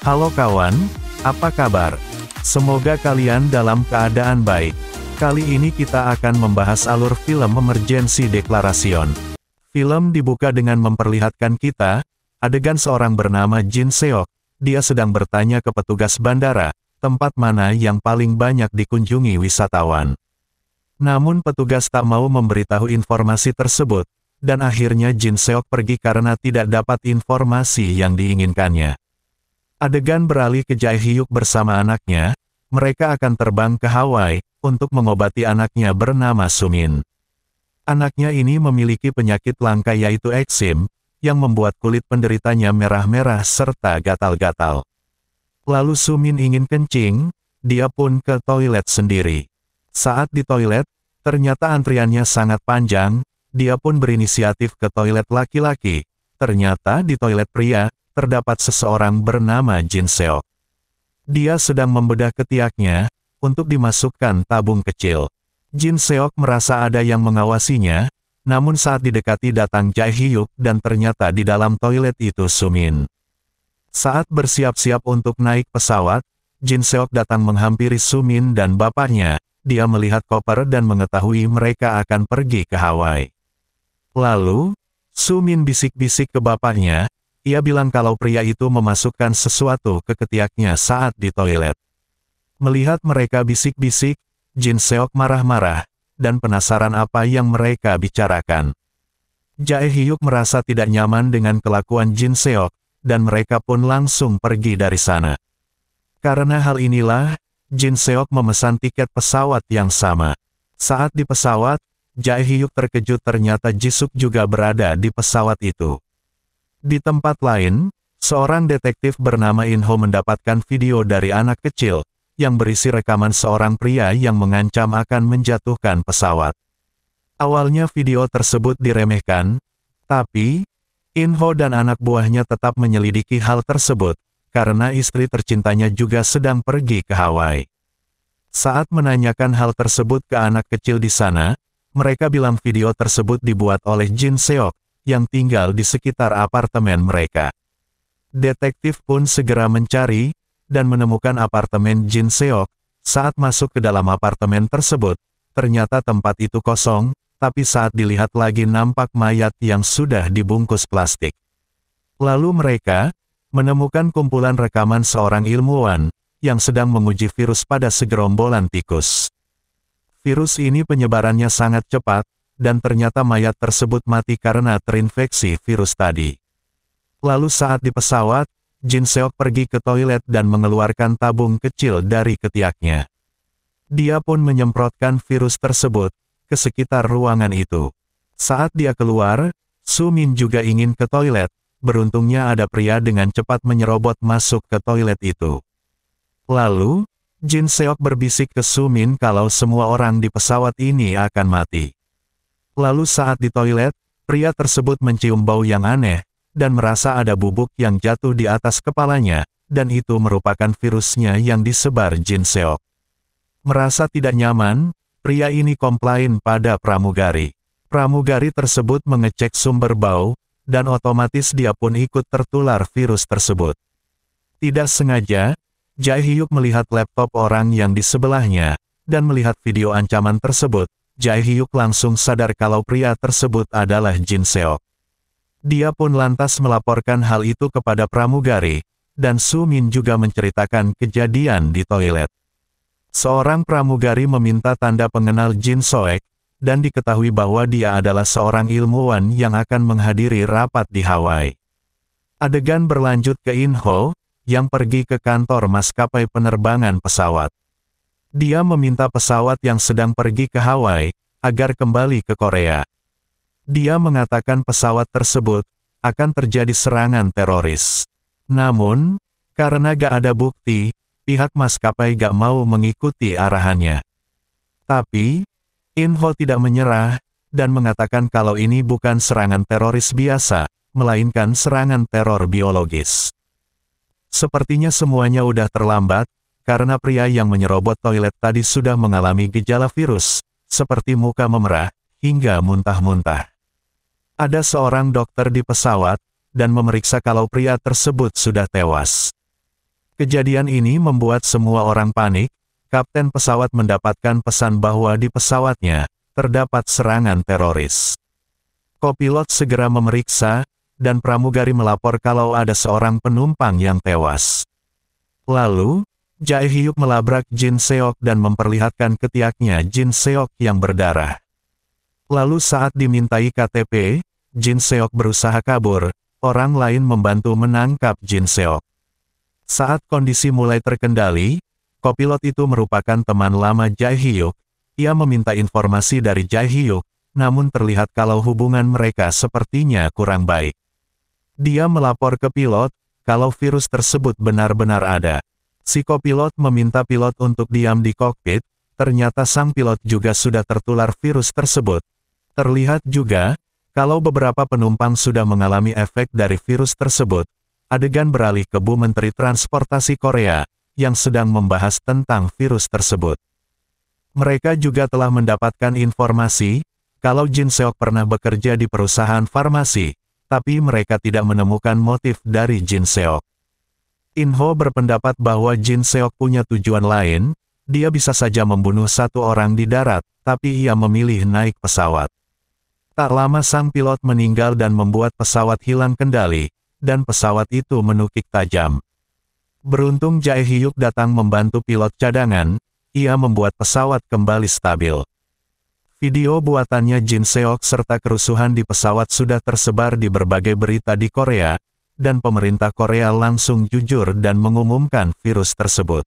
Halo kawan, apa kabar? Semoga kalian dalam keadaan baik. Kali ini kita akan membahas alur film Emergency Declaration. Film dibuka dengan memperlihatkan kita, adegan seorang bernama Jin Seok. Dia sedang bertanya ke petugas bandara, tempat mana yang paling banyak dikunjungi wisatawan. Namun petugas tak mau memberitahu informasi tersebut, dan akhirnya Jin Seok pergi karena tidak dapat informasi yang diinginkannya. Adegan beralih ke Jae Hyuk bersama anaknya, mereka akan terbang ke Hawaii, untuk mengobati anaknya bernama Sumin. Anaknya ini memiliki penyakit langka yaitu eksim, yang membuat kulit penderitanya merah-merah serta gatal-gatal. Lalu Sumin ingin kencing, dia pun ke toilet sendiri. Saat di toilet, ternyata antriannya sangat panjang, dia pun berinisiatif ke toilet laki-laki. Ternyata di toilet pria, terdapat seseorang bernama Jin Seok. Dia sedang membedah ketiaknya, untuk dimasukkan tabung kecil. Jin Seok merasa ada yang mengawasinya, namun saat didekati datang Jae Hyuk dan ternyata di dalam toilet itu Sumin. Saat bersiap-siap untuk naik pesawat, Jin Seok datang menghampiri Sumin dan bapaknya, dia melihat koper dan mengetahui mereka akan pergi ke Hawaii. Lalu, Sumin bisik-bisik ke bapaknya, ia bilang kalau pria itu memasukkan sesuatu ke ketiaknya saat di toilet. Melihat mereka bisik-bisik, Jin Seok marah-marah, dan penasaran apa yang mereka bicarakan. Jae Hyuk merasa tidak nyaman dengan kelakuan Jin Seok, dan mereka pun langsung pergi dari sana. Karena hal inilah, Jin Seok memesan tiket pesawat yang sama. Saat di pesawat, Jae Hyuk terkejut ternyata Jisuk juga berada di pesawat itu. Di tempat lain, seorang detektif bernama In-ho mendapatkan video dari anak kecil, yang berisi rekaman seorang pria yang mengancam akan menjatuhkan pesawat. Awalnya video tersebut diremehkan, tapi, In-ho dan anak buahnya tetap menyelidiki hal tersebut, karena istri tercintanya juga sedang pergi ke Hawaii. Saat menanyakan hal tersebut ke anak kecil di sana, mereka bilang video tersebut dibuat oleh Jin Seok, yang tinggal di sekitar apartemen mereka. Detektif pun segera mencari, dan menemukan apartemen Jin Seok. Saat masuk ke dalam apartemen tersebut, ternyata tempat itu kosong, tapi saat dilihat lagi nampak mayat yang sudah dibungkus plastik. Lalu mereka menemukan kumpulan rekaman seorang ilmuwan, yang sedang menguji virus pada segerombolan tikus. Virus ini penyebarannya sangat cepat, dan ternyata mayat tersebut mati karena terinfeksi virus tadi. Lalu saat di pesawat, Jin Seok pergi ke toilet dan mengeluarkan tabung kecil dari ketiaknya. Dia pun menyemprotkan virus tersebut ke sekitar ruangan itu. Saat dia keluar, Sumin juga ingin ke toilet, beruntungnya ada pria dengan cepat menyerobot masuk ke toilet itu. Lalu, Jin Seok berbisik ke Sumin kalau semua orang di pesawat ini akan mati. Lalu saat di toilet, pria tersebut mencium bau yang aneh, dan merasa ada bubuk yang jatuh di atas kepalanya, dan itu merupakan virusnya yang disebar Jin Seok. Merasa tidak nyaman, pria ini komplain pada pramugari. Pramugari tersebut mengecek sumber bau, dan otomatis dia pun ikut tertular virus tersebut. Tidak sengaja, Jae Hyuk melihat laptop orang yang di sebelahnya, dan melihat video ancaman tersebut. Jae Hyuk langsung sadar kalau pria tersebut adalah Jin Seok. Dia pun lantas melaporkan hal itu kepada pramugari, dan Sumin juga menceritakan kejadian di toilet. Seorang pramugari meminta tanda pengenal Jin Seok, dan diketahui bahwa dia adalah seorang ilmuwan yang akan menghadiri rapat di Hawaii. Adegan berlanjut ke In-ho, yang pergi ke kantor maskapai penerbangan pesawat. Dia meminta pesawat yang sedang pergi ke Hawaii, agar kembali ke Korea. Dia mengatakan pesawat tersebut, akan terjadi serangan teroris. Namun, karena gak ada bukti, pihak maskapai gak mau mengikuti arahannya. Tapi, In-ho tidak menyerah, dan mengatakan kalau ini bukan serangan teroris biasa, melainkan serangan teror biologis. Sepertinya semuanya udah terlambat, karena pria yang menyerobot toilet tadi sudah mengalami gejala virus, seperti muka memerah, hingga muntah-muntah. Ada seorang dokter di pesawat, dan memeriksa kalau pria tersebut sudah tewas. Kejadian ini membuat semua orang panik. Kapten pesawat mendapatkan pesan bahwa di pesawatnya terdapat serangan teroris. Kopilot segera memeriksa, dan pramugari melapor kalau ada seorang penumpang yang tewas. Lalu, Jae Hyuk melabrak Jin Seok dan memperlihatkan ketiaknya Jin Seok yang berdarah. Lalu saat dimintai KTP, Jin Seok berusaha kabur, orang lain membantu menangkap Jin Seok. Saat kondisi mulai terkendali, kopilot itu merupakan teman lama Jae Hyuk. Ia meminta informasi dari Jae Hyuk, namun terlihat kalau hubungan mereka sepertinya kurang baik. Dia melapor ke pilot, kalau virus tersebut benar-benar ada. Si kopilot meminta pilot untuk diam di kokpit, ternyata sang pilot juga sudah tertular virus tersebut. Terlihat juga, kalau beberapa penumpang sudah mengalami efek dari virus tersebut. Adegan beralih ke Bu Menteri Transportasi Korea, yang sedang membahas tentang virus tersebut. Mereka juga telah mendapatkan informasi, kalau Jin Seok pernah bekerja di perusahaan farmasi, tapi mereka tidak menemukan motif dari Jin Seok. In-ho berpendapat bahwa Jin Seok punya tujuan lain, dia bisa saja membunuh satu orang di darat, tapi ia memilih naik pesawat. Tak lama sang pilot meninggal dan membuat pesawat hilang kendali, dan pesawat itu menukik tajam. Beruntung Jae Hyuk datang membantu pilot cadangan, ia membuat pesawat kembali stabil. Video buatannya Jin Seok serta kerusuhan di pesawat sudah tersebar di berbagai berita di Korea, dan pemerintah Korea langsung jujur dan mengumumkan virus tersebut.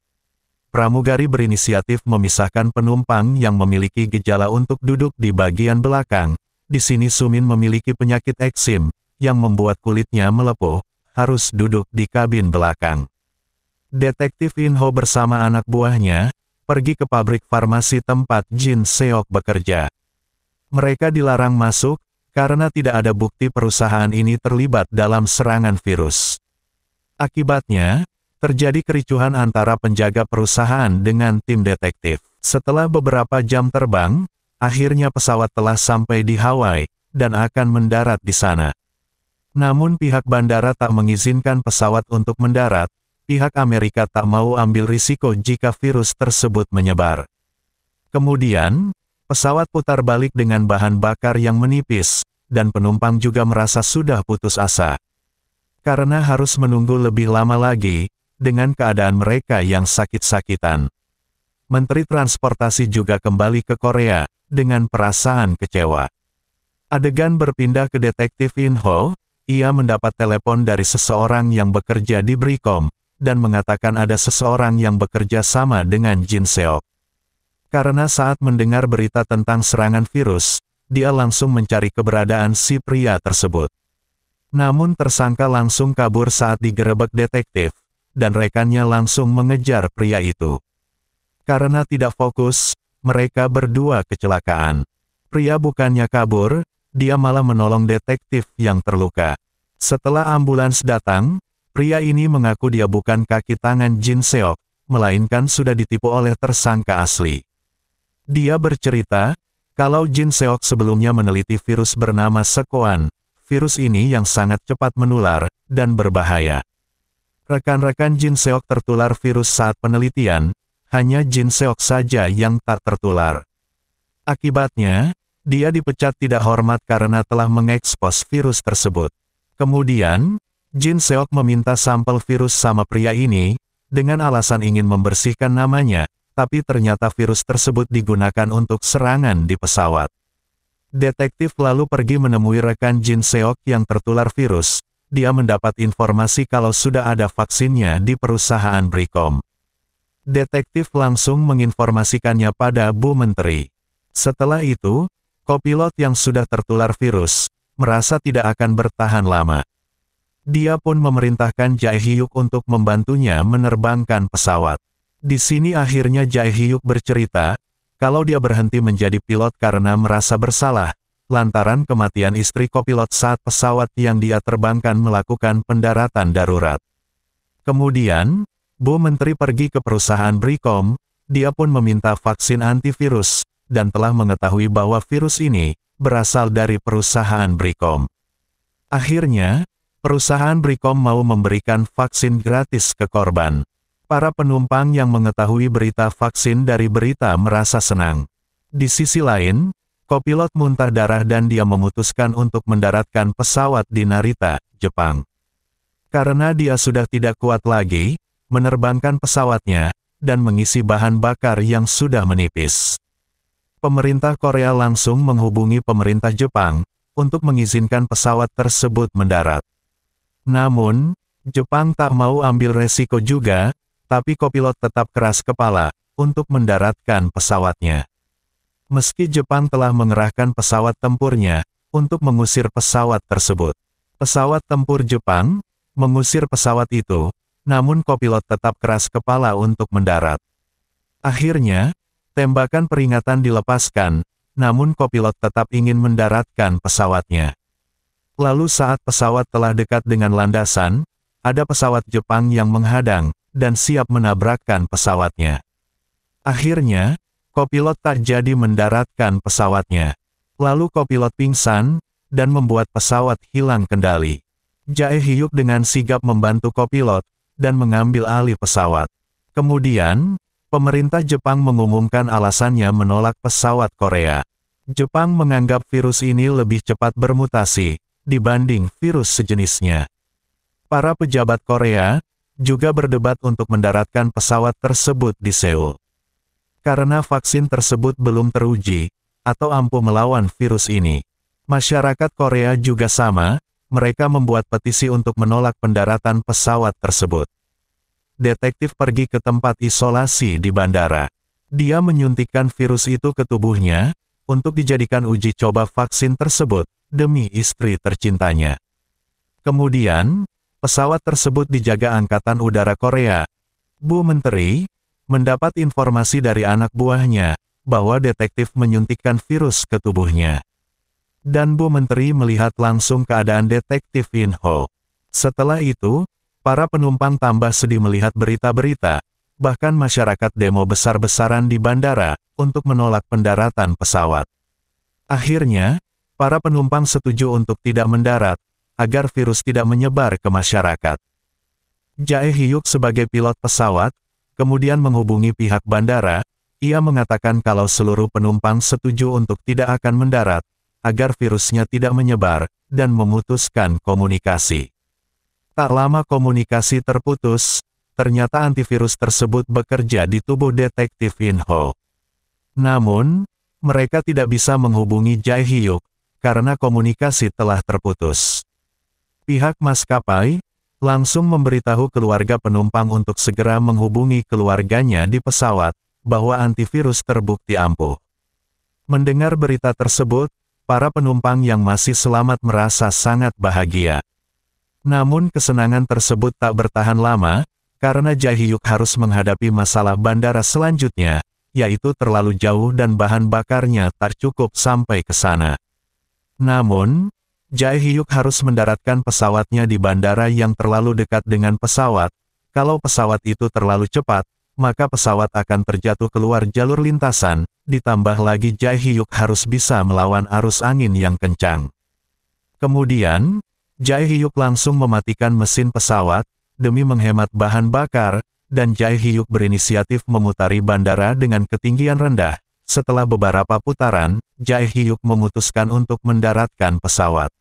Pramugari berinisiatif memisahkan penumpang yang memiliki gejala untuk duduk di bagian belakang. Di sini Sumin memiliki penyakit eksim, yang membuat kulitnya melepuh, harus duduk di kabin belakang. Detektif In-ho bersama anak buahnya, pergi ke pabrik farmasi tempat Jin Seok bekerja. Mereka dilarang masuk, karena tidak ada bukti perusahaan ini terlibat dalam serangan virus. Akibatnya, terjadi kericuhan antara penjaga perusahaan dengan tim detektif. Setelah beberapa jam terbang, akhirnya pesawat telah sampai di Hawaii, dan akan mendarat di sana. Namun pihak bandara tak mengizinkan pesawat untuk mendarat, pihak Amerika tak mau ambil risiko jika virus tersebut menyebar. Kemudian, pesawat putar balik dengan bahan bakar yang menipis, dan penumpang juga merasa sudah putus asa. Karena harus menunggu lebih lama lagi, dengan keadaan mereka yang sakit-sakitan. Menteri Transportasi juga kembali ke Korea, dengan perasaan kecewa. Adegan berpindah ke detektif In-ho, ia mendapat telepon dari seseorang yang bekerja di Brikom, dan mengatakan ada seseorang yang bekerja sama dengan Jin Seok. Karena saat mendengar berita tentang serangan virus, dia langsung mencari keberadaan si pria tersebut. Namun tersangka langsung kabur saat digerebek detektif, dan rekannya langsung mengejar pria itu. Karena tidak fokus, mereka berdua kecelakaan. Pria bukannya kabur, dia malah menolong detektif yang terluka. Setelah ambulans datang, pria ini mengaku dia bukan kaki tangan Jin Seok, melainkan sudah ditipu oleh tersangka asli. Dia bercerita, kalau Jin Seok sebelumnya meneliti virus bernama Sekoan, virus ini yang sangat cepat menular, dan berbahaya. Rekan-rekan Jin Seok tertular virus saat penelitian, hanya Jin Seok saja yang tak tertular. Akibatnya, dia dipecat tidak hormat karena telah mengekspos virus tersebut. Kemudian, Jin Seok meminta sampel virus sama pria ini, dengan alasan ingin membersihkan namanya, tapi ternyata virus tersebut digunakan untuk serangan di pesawat. Detektif lalu pergi menemui rekan Jin Seok yang tertular virus, dia mendapat informasi kalau sudah ada vaksinnya di perusahaan Brikom. Detektif langsung menginformasikannya pada Bu Menteri. Setelah itu, kopilot yang sudah tertular virus, merasa tidak akan bertahan lama. Dia pun memerintahkan Jae Hyuk untuk membantunya menerbangkan pesawat. Di sini akhirnya Jae Hyuk bercerita, kalau dia berhenti menjadi pilot karena merasa bersalah, lantaran kematian istri kopilot saat pesawat yang dia terbangkan melakukan pendaratan darurat. Kemudian, Bu Menteri pergi ke perusahaan Brikom, dia pun meminta vaksin antivirus, dan telah mengetahui bahwa virus ini berasal dari perusahaan Brikom. Akhirnya, perusahaan Brikom mau memberikan vaksin gratis ke korban. Para penumpang yang mengetahui berita vaksin dari berita merasa senang. Di sisi lain, kopilot muntah darah dan dia memutuskan untuk mendaratkan pesawat di Narita, Jepang. Karena dia sudah tidak kuat lagi, menerbangkan pesawatnya, dan mengisi bahan bakar yang sudah menipis. Pemerintah Korea langsung menghubungi pemerintah Jepang, untuk mengizinkan pesawat tersebut mendarat. Namun, Jepang tak mau ambil resiko juga, tapi kopilot tetap keras kepala, untuk mendaratkan pesawatnya. Meski Jepang telah mengerahkan pesawat tempurnya, untuk mengusir pesawat tersebut. Pesawat tempur Jepang, mengusir pesawat itu, namun kopilot tetap keras kepala untuk mendarat. Akhirnya, tembakan peringatan dilepaskan, namun kopilot tetap ingin mendaratkan pesawatnya. Lalu saat pesawat telah dekat dengan landasan, ada pesawat Jepang yang menghadang, dan siap menabrakkan pesawatnya. Akhirnya, kopilot tak jadi mendaratkan pesawatnya. Lalu kopilot pingsan, dan membuat pesawat hilang kendali. Jae Hyuk dengan sigap membantu kopilot, dan mengambil alih pesawat. Kemudian, pemerintah Jepang mengumumkan alasannya menolak pesawat Korea. Jepang menganggap virus ini lebih cepat bermutasi, dibanding virus sejenisnya. Para pejabat Korea, juga berdebat untuk mendaratkan pesawat tersebut di Seoul. Karena vaksin tersebut belum teruji, atau ampuh melawan virus ini. Masyarakat Korea juga sama, mereka membuat petisi untuk menolak pendaratan pesawat tersebut. Detektif pergi ke tempat isolasi di bandara. Dia menyuntikkan virus itu ke tubuhnya, untuk dijadikan uji coba vaksin tersebut, demi istri tercintanya. Kemudian, pesawat tersebut dijaga Angkatan Udara Korea. Bu Menteri, mendapat informasi dari anak buahnya, bahwa detektif menyuntikkan virus ke tubuhnya. Dan Bu Menteri melihat langsung keadaan detektif In Ho. Setelah itu, para penumpang tambah sedih melihat berita-berita, bahkan masyarakat demo besar-besaran di bandara, untuk menolak pendaratan pesawat. Akhirnya, para penumpang setuju untuk tidak mendarat, agar virus tidak menyebar ke masyarakat. Jae Hyuk sebagai pilot pesawat, kemudian menghubungi pihak bandara, ia mengatakan kalau seluruh penumpang setuju untuk tidak akan mendarat, agar virusnya tidak menyebar, dan memutuskan komunikasi. Tak lama komunikasi terputus, ternyata antivirus tersebut bekerja di tubuh detektif In Ho. Namun, mereka tidak bisa menghubungi Jae Hyuk, karena komunikasi telah terputus. Pihak maskapai langsung memberitahu keluarga penumpang untuk segera menghubungi keluarganya di pesawat, bahwa antivirus terbukti ampuh. Mendengar berita tersebut, para penumpang yang masih selamat merasa sangat bahagia. Namun kesenangan tersebut tak bertahan lama, karena Jae Hyuk harus menghadapi masalah bandara selanjutnya, yaitu terlalu jauh dan bahan bakarnya tak cukup sampai ke sana. Namun, Jae Hyuk harus mendaratkan pesawatnya di bandara yang terlalu dekat dengan pesawat. Kalau pesawat itu terlalu cepat, maka pesawat akan terjatuh keluar jalur lintasan, ditambah lagi Jae Hyuk harus bisa melawan arus angin yang kencang. Kemudian, Jae Hyuk langsung mematikan mesin pesawat, demi menghemat bahan bakar, dan Jae Hyuk berinisiatif memutari bandara dengan ketinggian rendah. Setelah beberapa putaran, Jae Hyuk memutuskan untuk mendaratkan pesawat.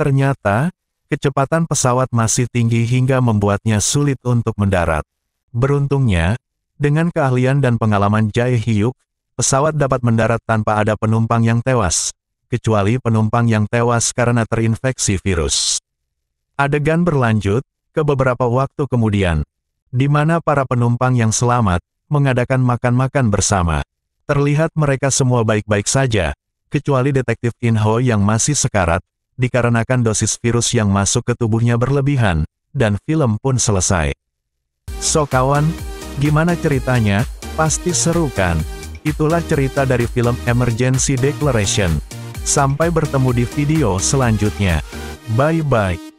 Ternyata, kecepatan pesawat masih tinggi hingga membuatnya sulit untuk mendarat. Beruntungnya, dengan keahlian dan pengalaman Jae Hyuk, pesawat dapat mendarat tanpa ada penumpang yang tewas, kecuali penumpang yang tewas karena terinfeksi virus. Adegan berlanjut ke beberapa waktu kemudian, di mana para penumpang yang selamat mengadakan makan-makan bersama. Terlihat mereka semua baik-baik saja, kecuali detektif In Ho yang masih sekarat, dikarenakan dosis virus yang masuk ke tubuhnya berlebihan, dan film pun selesai. So kawan, gimana ceritanya? Pasti seru kan? Itulah cerita dari film Emergency Declaration. Sampai bertemu di video selanjutnya. Bye-bye.